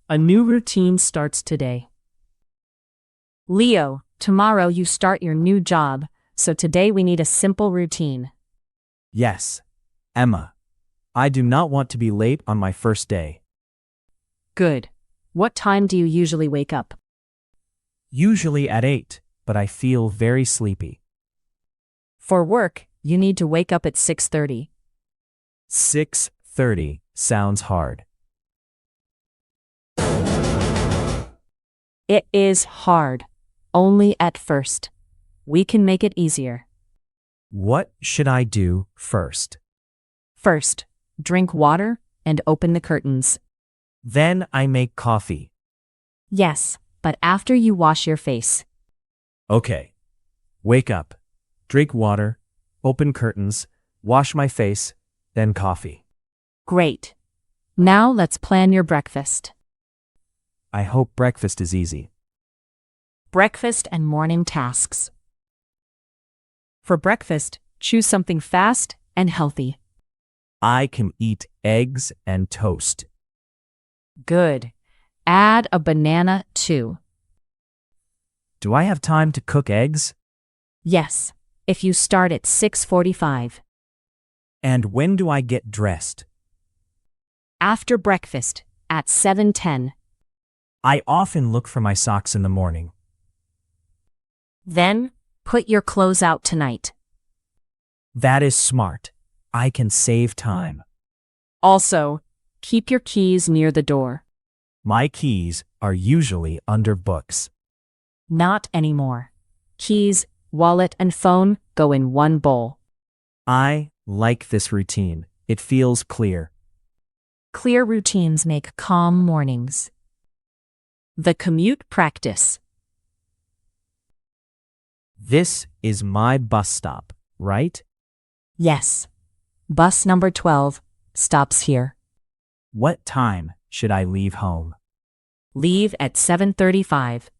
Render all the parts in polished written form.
A new routine starts today. Leo, tomorrow you start your new job, so today we need a simple routine. Yes, Emma. I do not want to be late on my first day. Good. What time do you usually wake up? Usually at 8, but I feel very sleepy. For work, you need to wake up at 6:30. 6:30 sounds hard. It is hard. Only at first. We can make it easier. What should I do first? First, drink water and open the curtains. Then I make coffee. Yes, but after you wash your face. Okay. Wake up, drink water, open curtains, wash my face, then coffee. Great. Now let's plan your breakfast. I hope breakfast is easy. Breakfast and morning tasks. For breakfast, choose something fast and healthy. I can eat eggs and toast. Good. Add a banana too. Do I have time to cook eggs? Yes, if you start at 6:45. And when do I get dressed? After breakfast, at 7:10. I often look for my socks in the morning. Then, put your clothes out tonight. That is smart. I can save time. Also, keep your keys near the door. My keys are usually under books. Not anymore. Keys, wallet, and phone go in one bowl. I like this routine. It feels clear. Clear routines make calm mornings. The commute practice. This is my bus stop, right? Yes. Bus number 12 stops here. What time should I leave home? Leave at 7:35.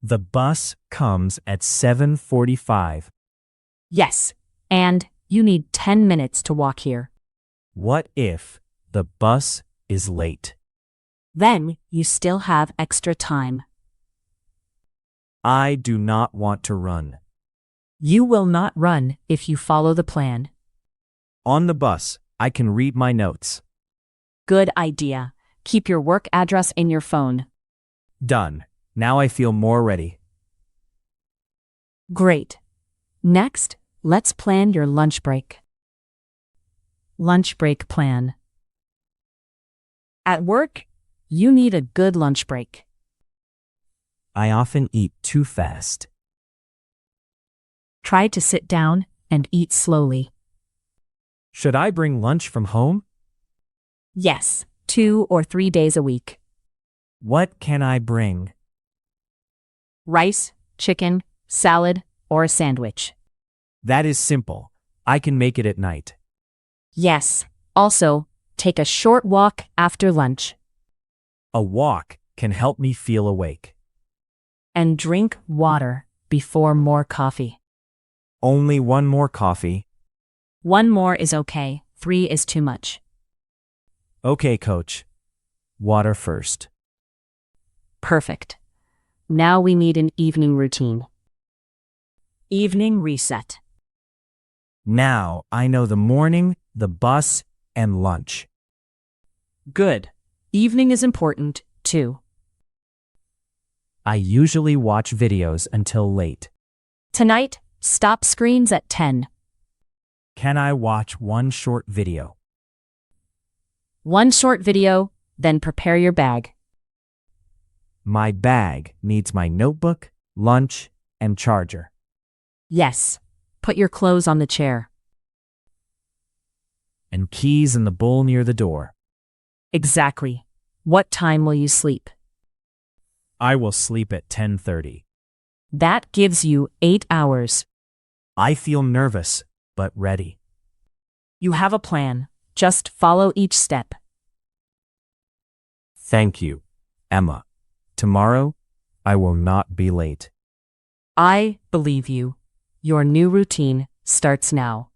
The bus comes at 7:45. Yes, and you need 10 minutes to walk here. What if the bus is late? Then you still have extra time. I do not want to run. You will not run if you follow the plan. On the bus, I can read my notes. Good idea. Keep your work address in your phone. Done. Now I feel more ready. Great. Next, let's plan your lunch break. Lunch break plan. At work, you need a good lunch break. I often eat too fast. Try to sit down and eat slowly. Should I bring lunch from home? Yes, 2 or 3 days a week. What can I bring? Rice, chicken, salad, or a sandwich. That is simple. I can make it at night. Yes, also, take a short walk after lunch. A walk can help me feel awake. And drink water before more coffee. Only one more coffee. 1 more is okay, 3 is too much. Okay, coach. Water first. Perfect. Now we need an evening routine. Evening reset. Now I know the morning, the bus, and lunch. Good. Evening is important, too. I usually watch videos until late. Tonight, stop screens at 10. Can I watch one short video? 1 short video, then prepare your bag. My bag needs my notebook, lunch, and charger. Yes. Put your clothes on the chair. And keys in the bowl near the door. Exactly. What time will you sleep? I will sleep at 10:30. That gives you 8 hours. I feel nervous, but ready. You have a plan. Just follow each step. Thank you, Emma. Tomorrow, I will not be late. I believe you. Your new routine starts now.